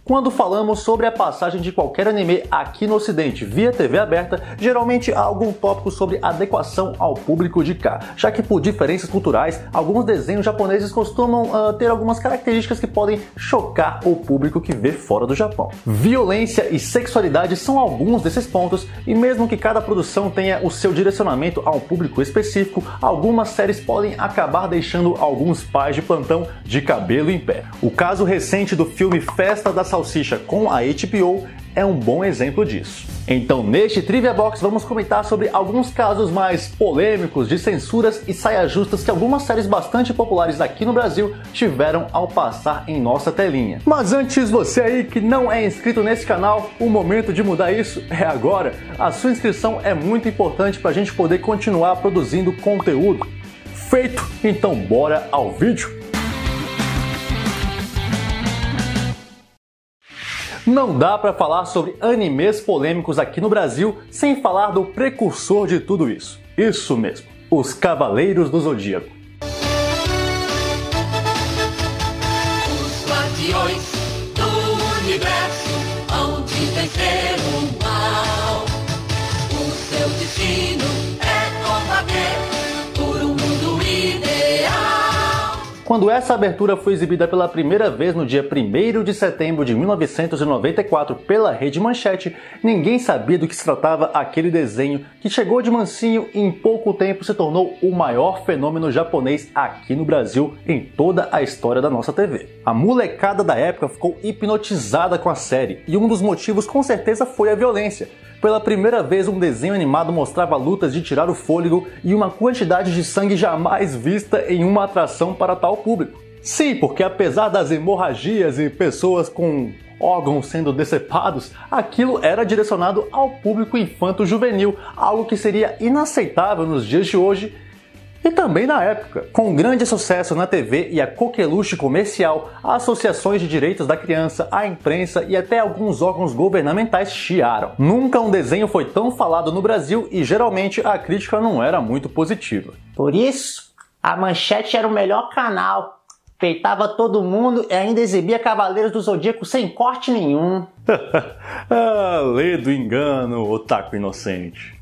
Quando falamos sobre a passagem de qualquer anime aqui no ocidente via TV aberta, geralmente há algum tópico sobre adequação ao público de cá, já que por diferenças culturais, alguns desenhos japoneses costumam ter algumas características que podem chocar o público que vê fora do Japão. Violência e sexualidade são alguns desses pontos, e mesmo que cada produção tenha o seu direcionamento a um público específico, algumas séries podem acabar deixando alguns pais de plantão de cabelo em pé. O caso recente do filme Festa da Salsicha com a HBO é um bom exemplo disso. Então, neste Trivia Box, vamos comentar sobre alguns casos mais polêmicos de censuras e saias justas que algumas séries bastante populares aqui no Brasil tiveram ao passar em nossa telinha. Mas antes, você aí que não é inscrito nesse canal, o momento de mudar isso é agora. A sua inscrição é muito importante para a gente poder continuar produzindo conteúdo. Feito? Então bora ao vídeo! Não dá para falar sobre animes polêmicos aqui no Brasil sem falar do precursor de tudo isso. Isso mesmo, os Cavaleiros do Zodíaco. Os guardiões do universo hão de vencer o mal. O seu destino é combater por um mundo ideal. Quando essa abertura foi exibida pela primeira vez no dia 1º de setembro de 1994 pela Rede Manchete, ninguém sabia do que se tratava aquele desenho que chegou de mansinho e em pouco tempo se tornou o maior fenômeno japonês aqui no Brasil em toda a história da nossa TV. A molecada da época ficou hipnotizada com a série, e um dos motivos com certeza foi a violência. Pela primeira vez, um desenho animado mostrava lutas de tirar o fôlego e uma quantidade de sangue jamais vista em uma atração para tal público. Sim, porque apesar das hemorragias e pessoas com órgãos sendo decepados, aquilo era direcionado ao público infanto-juvenil, algo que seria inaceitável nos dias de hoje e também na época. Com grande sucesso na TV e a coqueluche comercial, associações de direitos da criança, a imprensa e até alguns órgãos governamentais chiaram. Nunca um desenho foi tão falado no Brasil e geralmente a crítica não era muito positiva. Por isso, a Manchete era o melhor canal. Peitava todo mundo e ainda exibia Cavaleiros do Zodíaco sem corte nenhum. Lei do engano, otaku inocente.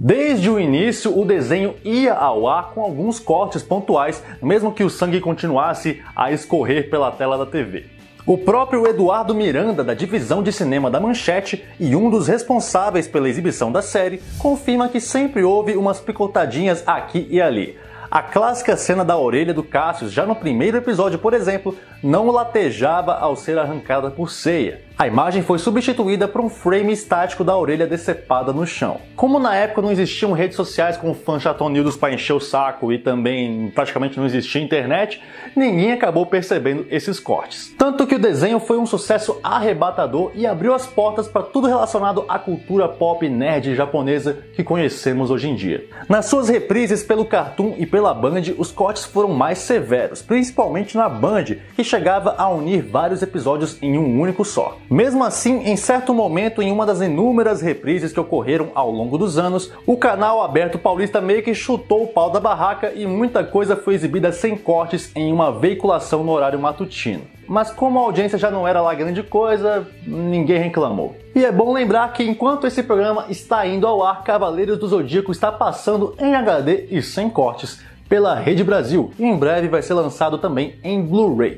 Desde o início, o desenho ia ao ar com alguns cortes pontuais, mesmo que o sangue continuasse a escorrer pela tela da TV. O próprio Eduardo Miranda, da divisão de cinema da Manchete e um dos responsáveis pela exibição da série, confirma que sempre houve umas picotadinhas aqui e ali. A clássica cena da orelha do Cassius, já no primeiro episódio, por exemplo, não latejava ao ser arrancada por Seiya. A imagem foi substituída por um frame estático da orelha decepada no chão. Como na época não existiam redes sociais com fãs chatonildos para encher o saco e também praticamente não existia internet, ninguém acabou percebendo esses cortes. Tanto que o desenho foi um sucesso arrebatador e abriu as portas para tudo relacionado à cultura pop nerd japonesa que conhecemos hoje em dia. Nas suas reprises pelo Cartoon e pela Band, os cortes foram mais severos, principalmente na Band, que chegava a unir vários episódios em um único só. Mesmo assim, em certo momento, em uma das inúmeras reprises que ocorreram ao longo dos anos, o canal aberto paulista meio que chutou o pau da barraca e muita coisa foi exibida sem cortes em uma veiculação no horário matutino. Mas como a audiência já não era lá grande coisa, ninguém reclamou. E é bom lembrar que enquanto esse programa está indo ao ar, Cavaleiros do Zodíaco está passando em HD e sem cortes pela Rede Brasil, e em breve vai ser lançado também em Blu-ray.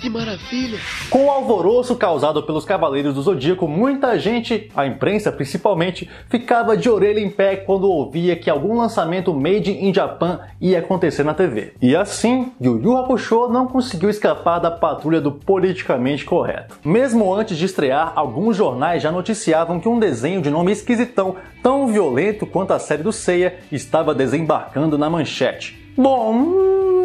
Que maravilha! Com o alvoroço causado pelos Cavaleiros do Zodíaco, muita gente, a imprensa principalmente, ficava de orelha em pé quando ouvia que algum lançamento made in Japan ia acontecer na TV. E assim, Yu Yu Hakusho não conseguiu escapar da patrulha do politicamente correto. Mesmo antes de estrear, alguns jornais já noticiavam que um desenho de nome esquisitão, tão violento quanto a série do Seiya, estava desembarcando na Manchete. Bom,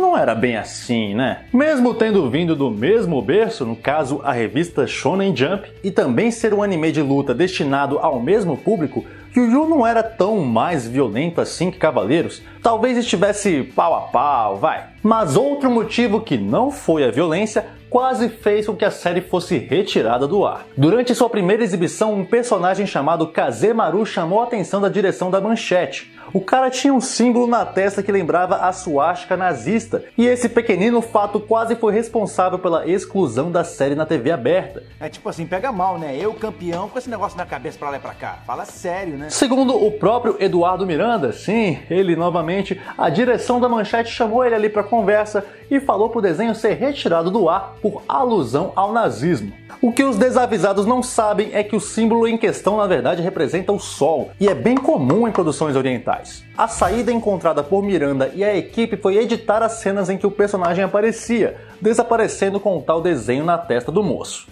não era bem assim, né? Mesmo tendo vindo do mesmo berço, no caso a revista Shonen Jump, e também ser um anime de luta destinado ao mesmo público, Yu Yu não era tão mais violento assim que Cavaleiros. Talvez estivesse pau a pau, vai. Mas outro motivo que não foi a violência quase fez com que a série fosse retirada do ar. Durante sua primeira exibição, um personagem chamado Kazemaru chamou a atenção da direção da Manchete. O cara tinha um símbolo na testa que lembrava a suástica nazista, e esse pequenino fato quase foi responsável pela exclusão da série na TV aberta. É tipo assim, pega mal, né? Eu campeão com esse negócio na cabeça pra lá e pra cá. Fala sério, né? Segundo o próprio Eduardo Miranda, sim, ele novamente, a direção da Manchete chamou ele ali pra conversa e falou pro desenho ser retirado do ar por alusão ao nazismo. O que os desavisados não sabem é que o símbolo em questão na verdade representa o sol, e é bem comum em produções orientais. A saída encontrada por Miranda e a equipe foi editar as cenas em que o personagem aparecia, desaparecendo com o tal desenho na testa do moço.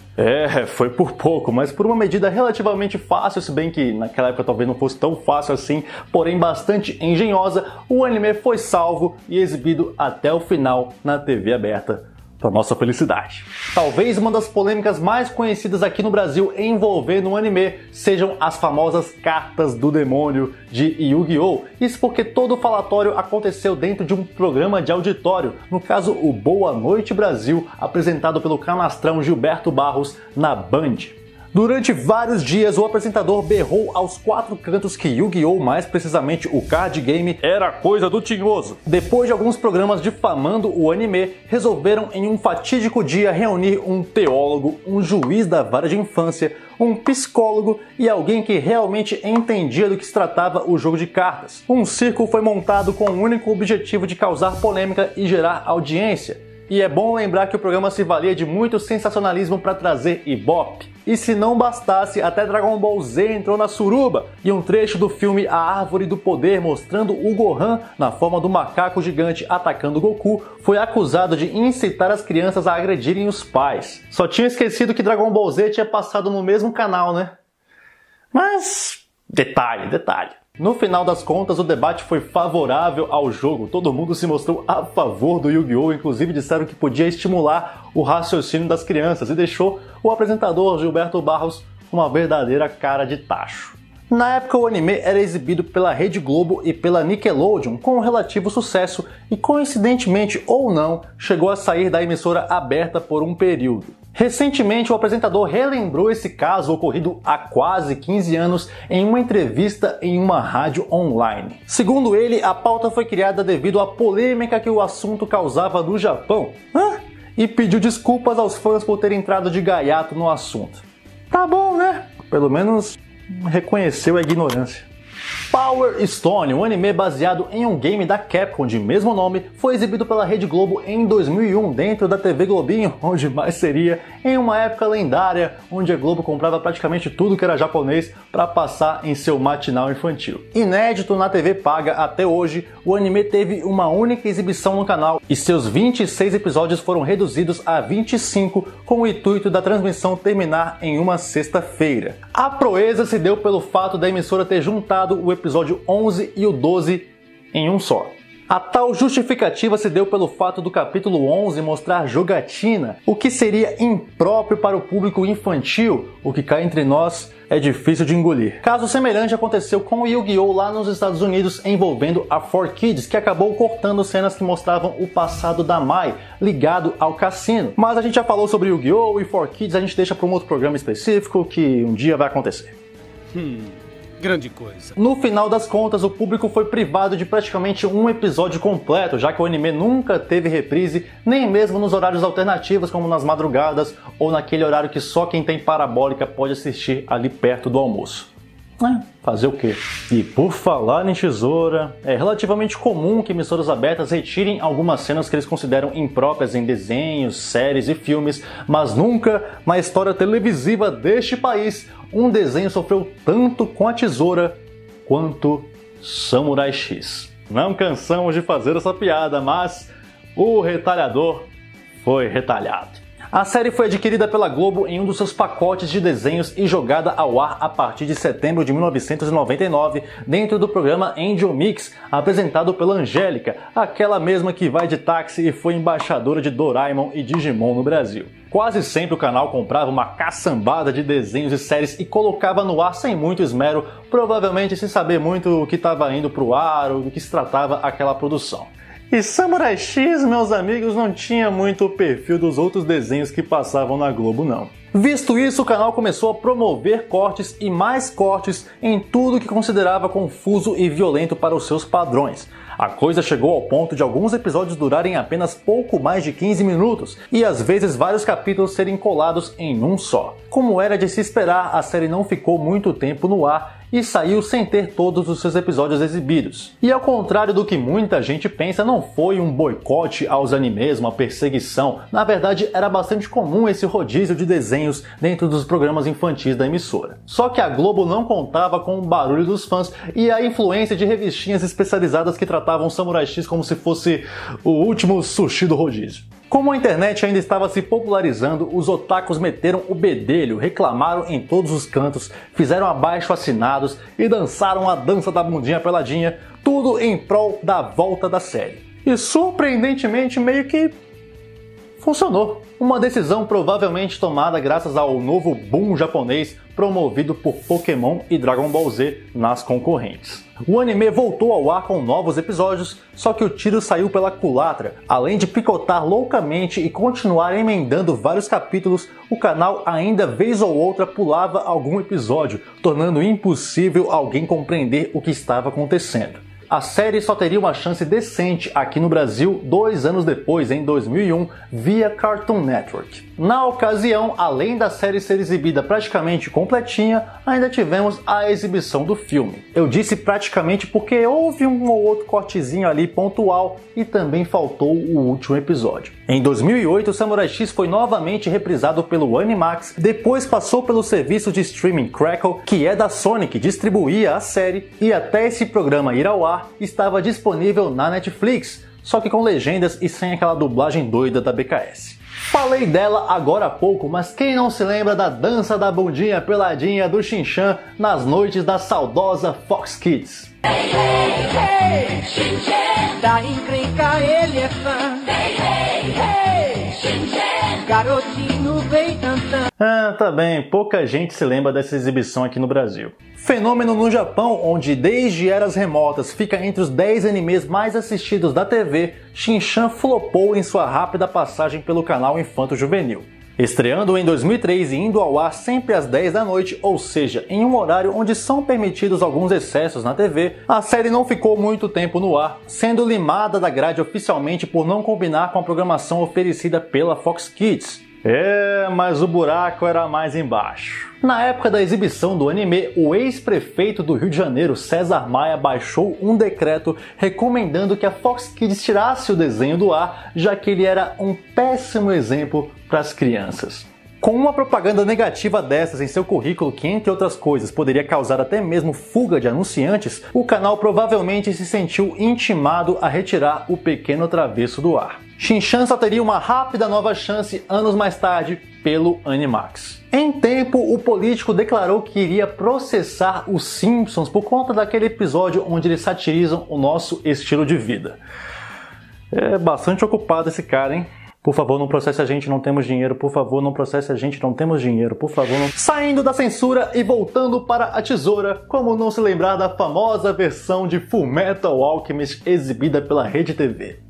Foi por pouco, mas por uma medida relativamente fácil, se bem que naquela época talvez não fosse tão fácil assim, porém bastante engenhosa, o anime foi salvo e exibido até o final na TV aberta, para nossa felicidade. Talvez uma das polêmicas mais conhecidas aqui no Brasil envolvendo o anime sejam as famosas cartas do demônio de Yu-Gi-Oh! Isso porque todo o falatório aconteceu dentro de um programa de auditório, no caso o Boa Noite Brasil, apresentado pelo canastrão Gilberto Barros na Band. Durante vários dias, o apresentador berrou aos quatro cantos que Yu-Gi-Oh!, mais precisamente o card game, era coisa do tinhoso. Depois de alguns programas difamando o anime, resolveram em um fatídico dia reunir um teólogo, um juiz da vara de infância, um psicólogo e alguém que realmente entendia do que se tratava o jogo de cartas. Um circo foi montado com o único objetivo de causar polêmica e gerar audiência. E é bom lembrar que o programa se valia de muito sensacionalismo para trazer ibope. E se não bastasse, até Dragon Ball Z entrou na suruba, e um trecho do filme A Árvore do Poder mostrando o Gohan na forma do macaco gigante atacando Goku foi acusado de incitar as crianças a agredirem os pais. Só tinha esquecido que Dragon Ball Z tinha passado no mesmo canal, né? Mas detalhe. No final das contas, o debate foi favorável ao jogo. Todo mundo se mostrou a favor do Yu-Gi-Oh! Inclusive disseram que podia estimular o raciocínio das crianças e deixou o apresentador Gilberto Barros uma verdadeira cara de tacho. Na época, o anime era exibido pela Rede Globo e pela Nickelodeon com relativo sucesso e, coincidentemente ou não, chegou a sair da emissora aberta por um período. Recentemente, o apresentador relembrou esse caso ocorrido há quase 15 anos em uma entrevista em uma rádio online. Segundo ele, a pauta foi criada devido à polêmica que o assunto causava no Japão. E pediu desculpas aos fãs por ter entrado de gaiato no assunto. Tá bom, né? Pelo menos reconheceu a ignorância. Power Stone, um anime baseado em um game da Capcom de mesmo nome, foi exibido pela Rede Globo em 2001 dentro da TV Globinho, onde mais seria em uma época lendária, onde a Globo comprava praticamente tudo que era japonês para passar em seu matinal infantil. Inédito na TV paga até hoje, o anime teve uma única exibição no canal e seus 26 episódios foram reduzidos a 25 com o intuito da transmissão terminar em uma sexta-feira. A proeza se deu pelo fato da emissora ter juntado o episódio 11 e o 12 em um só. A tal justificativa se deu pelo fato do capítulo 11 mostrar jogatina, o que seria impróprio para o público infantil, o que cá entre nós é difícil de engolir. Caso semelhante aconteceu com o Yu-Gi-Oh! Lá nos Estados Unidos envolvendo a 4Kids, que acabou cortando cenas que mostravam o passado da Mai ligado ao cassino. Mas a gente já falou sobre Yu-Gi-Oh! E 4Kids, a gente deixa para um outro programa específico que um dia vai acontecer. Grande coisa. No final das contas, o público foi privado de praticamente um episódio completo, já que o anime nunca teve reprise, nem mesmo nos horários alternativos, como nas madrugadas ou naquele horário que só quem tem parabólica pode assistir ali perto do almoço. Fazer o quê? E por falar em tesoura, é relativamente comum que emissoras abertas retirem algumas cenas que eles consideram impróprias em desenhos, séries e filmes, mas nunca na história televisiva deste país um desenho sofreu tanto com a tesoura quanto Samurai X. Não cansamos de fazer essa piada, mas o retalhador foi retalhado. A série foi adquirida pela Globo em um dos seus pacotes de desenhos e jogada ao ar a partir de setembro de 1999 dentro do programa Angel Mix, apresentado pela Angélica, aquela mesma que vai de táxi e foi embaixadora de Doraemon e Digimon no Brasil. Quase sempre o canal comprava uma caçambada de desenhos e séries e colocava no ar sem muito esmero, provavelmente sem saber muito o que estava indo pro ar ou do que se tratava aquela produção. E Samurai X, meus amigos, não tinha muito o perfil dos outros desenhos que passavam na Globo, não. Visto isso, o canal começou a promover cortes e mais cortes em tudo que considerava confuso e violento para os seus padrões. A coisa chegou ao ponto de alguns episódios durarem apenas pouco mais de 15 minutos e às vezes vários capítulos serem colados em um só. Como era de se esperar, a série não ficou muito tempo no ar e saiu sem ter todos os seus episódios exibidos. E ao contrário do que muita gente pensa, não foi um boicote aos animes, uma perseguição. Na verdade, era bastante comum esse rodízio de desenhos dentro dos programas infantis da emissora. Só que a Globo não contava com o barulho dos fãs e a influência de revistinhas especializadas que tratavam Samurai X como se fosse o último sushi do rodízio. Como a internet ainda estava se popularizando, os otakus meteram o bedelho, reclamaram em todos os cantos, fizeram abaixo-assinados e dançaram a dança da bundinha peladinha, tudo em prol da volta da série. E surpreendentemente meio que funcionou. Uma decisão provavelmente tomada graças ao novo boom japonês promovido por Pokémon e Dragon Ball Z nas concorrentes. O anime voltou ao ar com novos episódios, só que o tiro saiu pela culatra. Além de picotar loucamente e continuar emendando vários capítulos, o canal ainda vez ou outra pulava algum episódio, tornando impossível alguém compreender o que estava acontecendo. A série só teria uma chance decente aqui no Brasil 2 anos depois, em 2001, via Cartoon Network. Na ocasião, além da série ser exibida praticamente completinha, ainda tivemos a exibição do filme. Eu disse praticamente porque houve um ou outro cortezinho ali pontual e também faltou o último episódio. Em 2008, Samurai X foi novamente reprisado pelo Animax, depois passou pelo serviço de streaming Crackle, que é da Sony que distribuía a série, e até esse programa ir ao ar, estava disponível na Netflix, só que com legendas e sem aquela dublagem doida da BKS. Falei dela agora há pouco, mas quem não se lembra da dança da bundinha peladinha do Shin-Chan nas noites da saudosa Fox Kids? Hey, hey, hey, Shin-Chan, da encrenca ele é fã. Hey, hey, hey, Shin-Chan, garotinho vem cantando. Tá bem, pouca gente se lembra dessa exibição aqui no Brasil. Fenômeno no Japão, onde desde eras remotas fica entre os 10 animes mais assistidos da TV, Shin-Chan flopou em sua rápida passagem pelo canal infanto-juvenil. Estreando em 2003 e indo ao ar sempre às 10 da noite, ou seja, em um horário onde são permitidos alguns excessos na TV, a série não ficou muito tempo no ar, sendo limada da grade oficialmente por não combinar com a programação oferecida pela Fox Kids. Mas o buraco era mais embaixo. Na época da exibição do anime, o ex-prefeito do Rio de Janeiro, César Maia, baixou um decreto recomendando que a Fox Kids tirasse o desenho do ar, já que ele era um péssimo exemplo para as crianças. Com uma propaganda negativa dessas em seu currículo que, entre outras coisas, poderia causar até mesmo fuga de anunciantes, o canal provavelmente se sentiu intimado a retirar o pequeno travesso do ar. Shin-Chan só teria uma rápida nova chance anos mais tarde pelo Animax. Em tempo, o político declarou que iria processar os Simpsons por conta daquele episódio onde eles satirizam o nosso estilo de vida. É bastante ocupado esse cara, hein? Por favor, não processe a gente, não temos dinheiro. Por favor, não processe a gente, não temos dinheiro. Por favor, não... Saindo da censura e voltando para a tesoura, como não se lembrar da famosa versão de Fullmetal Alchemist exibida pela Rede TV?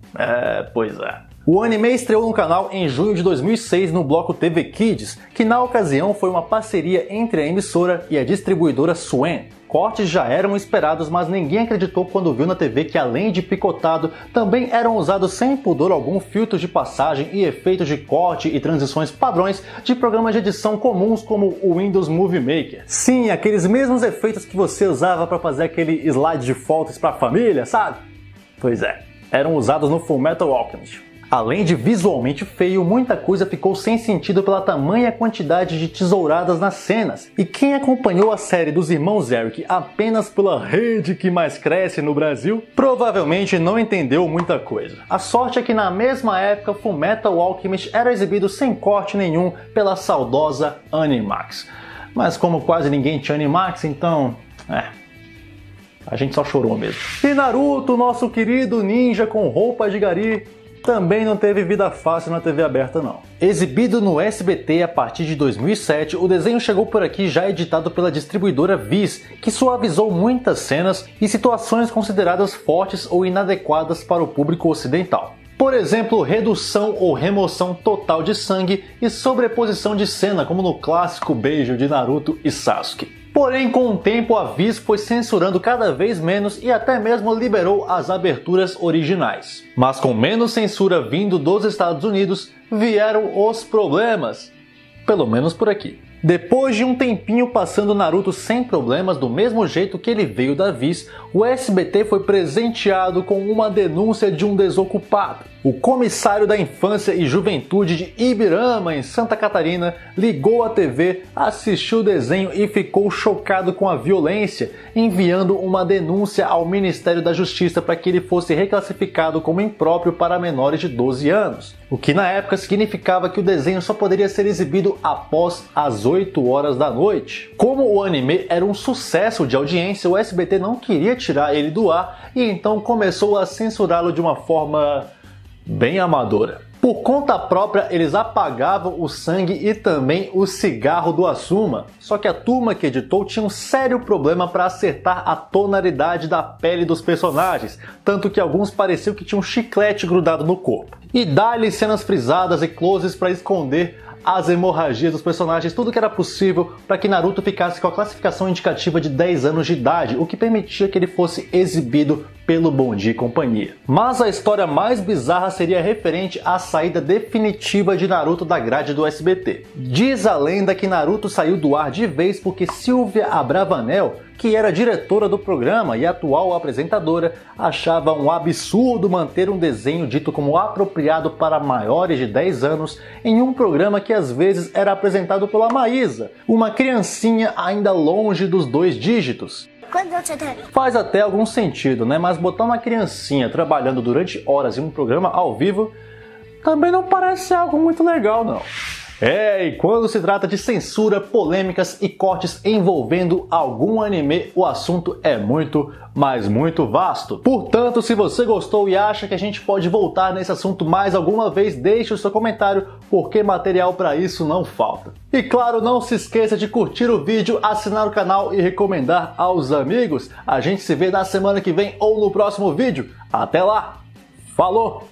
Pois é. O anime estreou no canal em junho de 2006 no bloco TV Kids, que na ocasião foi uma parceria entre a emissora e a distribuidora Swan. Cortes já eram esperados, mas ninguém acreditou quando viu na TV que, além de picotado, também eram usados sem pudor algum filtros de passagem e efeitos de corte e transições padrões de programas de edição comuns como o Windows Movie Maker. Sim, aqueles mesmos efeitos que você usava para fazer aquele slide de fotos para a família, sabe? Pois é, eram usados no Fullmetal Alchemist. Além de visualmente feio, muita coisa ficou sem sentido pela tamanha quantidade de tesouradas nas cenas. E quem acompanhou a série dos irmãos Eric apenas pela rede que mais cresce no Brasil, provavelmente não entendeu muita coisa. A sorte é que na mesma época, Fullmetal Alchemist era exibido sem corte nenhum pela saudosa Animax. Mas como quase ninguém tinha Animax, então... a gente só chorou mesmo. E Naruto, nosso querido ninja com roupa de gari... também não teve vida fácil na TV aberta não. Exibido no SBT a partir de 2007, o desenho chegou por aqui já editado pela distribuidora Viz, que suavizou muitas cenas e situações consideradas fortes ou inadequadas para o público ocidental. Por exemplo, redução ou remoção total de sangue e sobreposição de cena, como no clássico beijo de Naruto e Sasuke. Porém, com o tempo, a Viz foi censurando cada vez menos e até mesmo liberou as aberturas originais. Mas com menos censura vindo dos Estados Unidos, vieram os problemas. Pelo menos por aqui. Depois de um tempinho passando Naruto sem problemas, do mesmo jeito que ele veio da Viz, o SBT foi presenteado com uma denúncia de um desocupado. O comissário da Infância e Juventude de Ibirama, em Santa Catarina, ligou a TV, assistiu o desenho e ficou chocado com a violência, enviando uma denúncia ao Ministério da Justiça para que ele fosse reclassificado como impróprio para menores de 12 anos. O que na época significava que o desenho só poderia ser exibido após as 8 horas da noite. Como o anime era um sucesso de audiência, o SBT não queria tirar ele do ar e então começou a censurá-lo de uma forma bem amadora. Por conta própria, eles apagavam o sangue e também o cigarro do Asuma. Só que a turma que editou tinha um sério problema para acertar a tonalidade da pele dos personagens, tanto que alguns pareciam que tinham um chiclete grudado no corpo. E dá-lhe cenas frisadas e closes para esconder as hemorragias dos personagens, tudo que era possível para que Naruto ficasse com a classificação indicativa de 10 anos de idade, o que permitia que ele fosse exibido pelo Bom Dia e Companhia. Mas a história mais bizarra seria referente à saída definitiva de Naruto da grade do SBT. Diz a lenda que Naruto saiu do ar de vez porque Silvia Abravanel, que era diretora do programa e atual apresentadora, achava um absurdo manter um desenho dito como apropriado para maiores de 10 anos em um programa que às vezes era apresentado pela Maísa, uma criancinha ainda longe dos 2 dígitos. Quantos anos você tem? Faz até algum sentido, né? Mas botar uma criancinha trabalhando durante horas em um programa ao vivo também não parece ser algo muito legal, não. E quando se trata de censura, polêmicas e cortes envolvendo algum anime, o assunto é muito, mas muito vasto. Portanto, se você gostou e acha que a gente pode voltar nesse assunto mais alguma vez, deixe o seu comentário, porque material para isso não falta. E claro, não se esqueça de curtir o vídeo, assinar o canal e recomendar aos amigos. A gente se vê na semana que vem ou no próximo vídeo. Até lá! Falou!